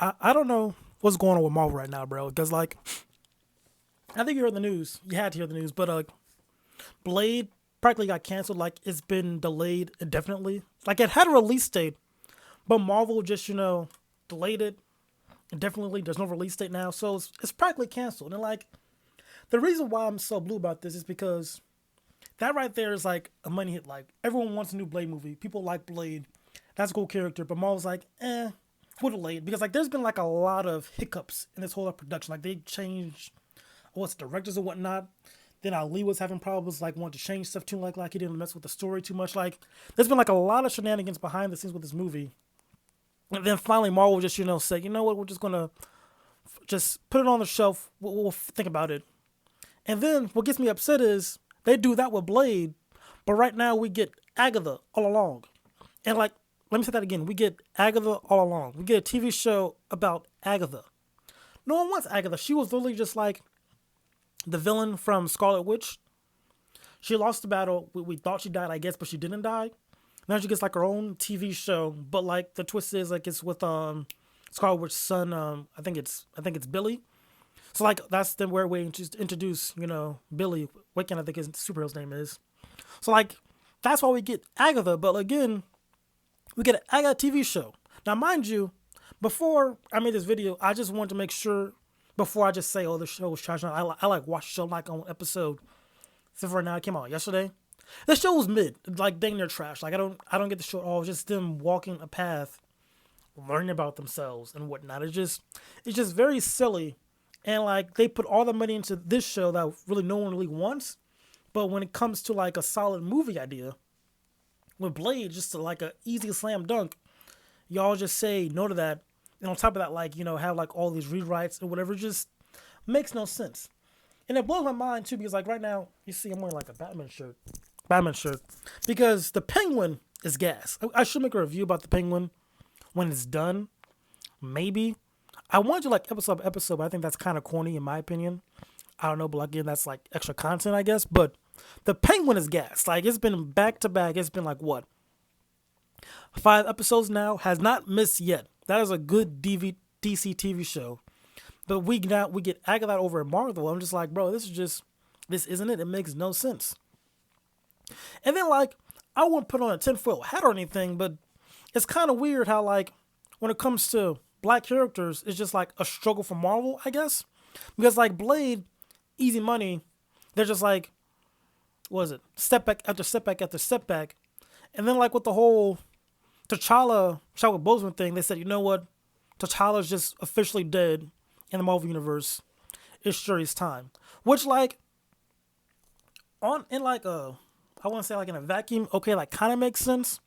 I don't know what's going on with Marvel right now, bro. Because like, I think you heard the news. You had to hear the news, but Blade practically got canceled. Like it's been delayed indefinitely. Like it had a release date, but Marvel just delayed it indefinitely. There's no release date now, so it's practically canceled. And like the reason why I'm so blue about this is because that right there is like a money hit. Like everyone wants a new Blade movie. People like Blade. That's a cool character, but Marvel's like, we're delayed because like there's been like a lot of hiccups in this whole production. Like they changed what's directors and whatnot. Then Ali was having problems, like wanting to change stuff too, like he didn't mess with the story too much. Like there's been like a lot of shenanigans behind the scenes with this movie. And then finally Marvel just said, you know what, we're just gonna just put it on the shelf. We'll think about it. And then what gets me upset is they do that with Blade, but right now we get Agatha all along. And like, let me say that again. We get Agatha all along. We get a TV show about Agatha. No one wants Agatha. She was literally just like the villain from Scarlet Witch. She lost the battle. We thought she died, I guess, but she didn't die. Now she gets like her own TV show, but like the twist is like it's with Scarlet Witch's son. I think it's Billy. So like that's the where we just introduce Billy Wiccan. I think his superhero's name is. So like that's why we get Agatha. But again, we get an Agatha TV show. Now mind you, before I made this video, I just wanted to make sure before I just say, oh, the show was trash. I like watched the show like on episode. Except for now, it came out yesterday. The show was mid, like dang near trash. Like I don't get the show at all. It's just them walking a path, learning about themselves and whatnot. It's just very silly, and like they put all the money into this show that really no one really wants. But when it comes to like a solid movie idea, with Blade, just like a easy slam dunk, y'all just say no to that. And on top of that, like, have like all these rewrites or whatever, just makes no sense. And it blows my mind too, because like right now, you see I'm wearing like a Batman shirt. Because the Penguin is gas. I should make a review about the Penguin when it's done. Maybe. I want to like episode by episode, but I think that's kind of corny in my opinion. I don't know, but again, that's like extra content, I guess. But the Penguin is gas. Like it's been back to back. It's been like what? 5 episodes now. Has not missed yet. That is a good DC TV show. But we get Agatha over at Marvel. I'm just like, bro, this isn't it. It makes no sense. And then like, I wouldn't put on a tinfoil hat or anything, but it's kind of weird how like, when it comes to black characters, it's just like a struggle for Marvel, I guess. Because like Blade, easy money, they're just like, what is it? Step back after step back after step back. And then like with the whole T'Challa, Chadwick Boseman thing, they said, you know what? T'Challa's just officially dead in the Marvel universe. It's Shuri's time. Which like I want to say like in a vacuum, okay, like kind of makes sense.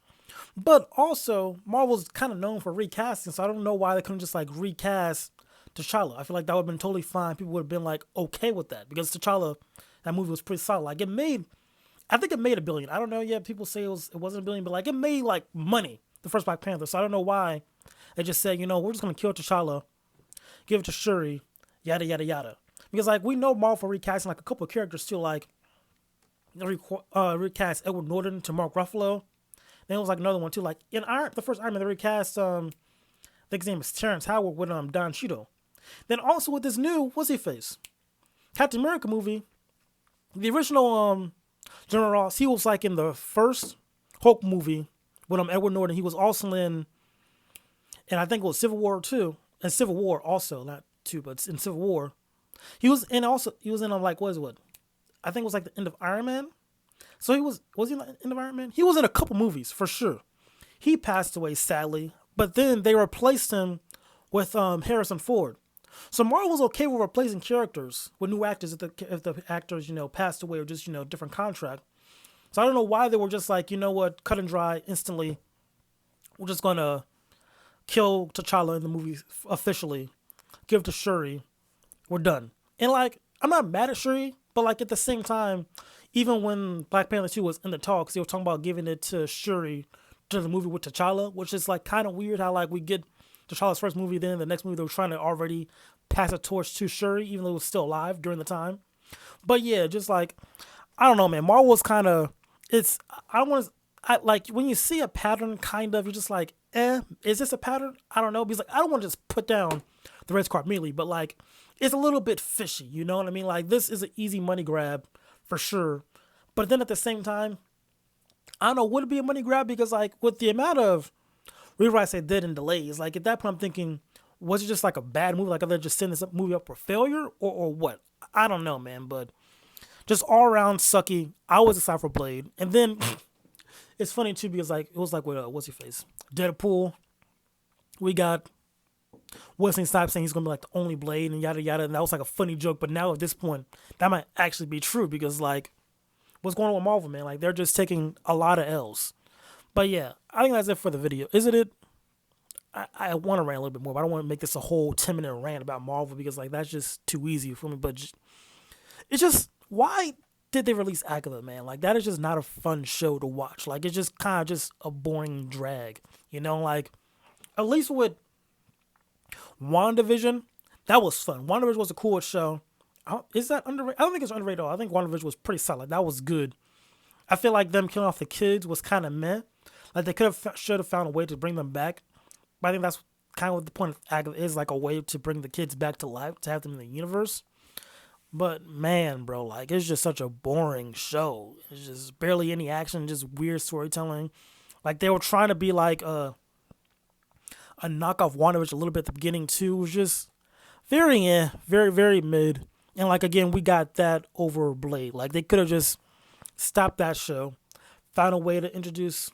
But also Marvel's kind of known for recasting, so I don't know why they couldn't just like recast T'Challa. I feel like that would have been totally fine. People would have been like okay with that because T'Challa, that movie was pretty solid. Like I think it made $1 billion. I don't know yet. People say it wasn't $1 billion, but like it made like money. The first Black Panther. So I don't know why they just said, we're just gonna kill T'Challa, give it to Shuri, yada yada yada. Because like we know Marvel for recasting like a couple of characters too, like recast Edward Norton to Mark Ruffalo. Then it was like another one too, like in the first Iron Man they recast I think his name is Terrence Howard with Don Cheadle. Then also with this new what's he face Captain America movie, the original General Ross, he was like in the first Hulk movie with Edward Norton. He was also in I think it was Civil War too, and Civil War also, not two, but in Civil War. He was in like what I think it was like the end of Iron Man. So was he in the end of Iron Man? He was in a couple movies for sure. He passed away sadly, but then they replaced him with Harrison Ford. So Marvel was okay with replacing characters with new actors if the actors passed away or just different contract. So I don't know why they were just like, you know what, cut and dry instantly. We're just gonna kill T'Challa in the movie officially, give it to Shuri, we're done. And like, I'm not mad at Shuri, but like at the same time, even when Black Panther 2 was in the talks, they were talking about giving it to Shuri to the movie with T'Challa, which is like kind of weird how like we get T'Challa's first movie, then the next movie they were trying to already pass a torch to Shuri, even though it was still alive during the time. But yeah, just like, I don't know, man. Marvel was kind of, I don't want to, like when you see a pattern, kind of, you're just like, is this a pattern? I don't know. Because like I don't want to just put down the red card immediately, but like it's a little bit fishy. You know what I mean? Like this is an easy money grab for sure. But then at the same time, I don't know, would it be a money grab? Because like with the amount of rewrites they did and delays, like at that point I'm thinking, was it just like a bad movie? Like are they just setting this movie up for failure or what? I don't know, man. But just all around sucky. I was excited for Blade, and then it's funny too because like it was like with what's your face, Deadpool. We got Wesley Snipes saying he's gonna be like the only Blade and yada yada, and that was like a funny joke. But now at this point, that might actually be true because like what's going on with Marvel, man? Like they're just taking a lot of L's. But yeah, I think that's it for the video. Isn't it? I want to rant a little bit more, but I don't want to make this a whole 10-minute rant about Marvel because like that's just too easy for me. But it's just why did they release Agatha, man? Like that is just not a fun show to watch. Like it's just kind of just a boring drag, you know? Like at least with WandaVision, that was fun. WandaVision was a cool show. Is that underrated? I don't think it's underrated at all. I think WandaVision was pretty solid. That was good. I feel like them killing off the kids was kind of meh. Like they should have found a way to bring them back. But I think that's kind of what the point of Agatha is, like a way to bring the kids back to life, to have them in the universe. But man, bro, like it's just such a boring show. It's just barely any action, just weird storytelling. Like they were trying to be like a knockoff WandaVision a little bit at the beginning too. It was just very, very mid. And like again, we got that over Blade. Like they could have just stopped that show, found a way to introduce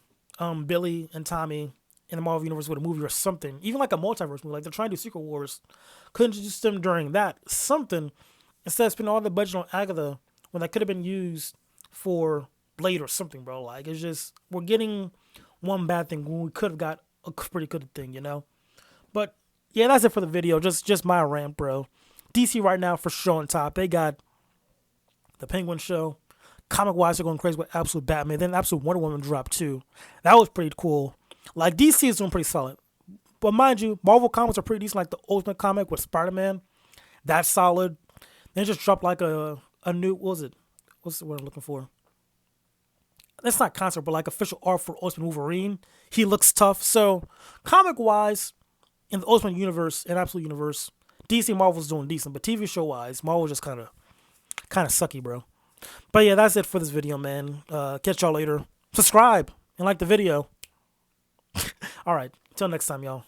Billy and Tommy in the Marvel Universe with a movie or something. Even like a multiverse movie. Like they're trying to do Secret Wars. Could introduce them during that. Something. Instead of spending all the budget on Agatha when that could have been used for Blade or something, bro. Like it's just we're getting one bad thing when we could have got a pretty good thing, you know? But yeah, that's it for the video. Just my rant, bro. DC right now for sure on top. They got the Penguin show. Comic wise, they're going crazy with Absolute Batman. Then Absolute Wonder Woman dropped too. That was pretty cool. Like DC is doing pretty solid. But mind you, Marvel comics are pretty decent. Like the Ultimate comic with Spider-Man. That's solid. They just dropped like a new, what was it? What's the word I'm looking for? That's not concept, but like official art for Ultimate Wolverine. He looks tough. So comic wise, in the Ultimate Universe and Absolute Universe, DC and Marvel's doing decent. But TV show wise, Marvel's just kind of sucky, bro. But yeah, that's it for this video, man. Catch y'all later. Subscribe and like the video. All right. Until next time, y'all.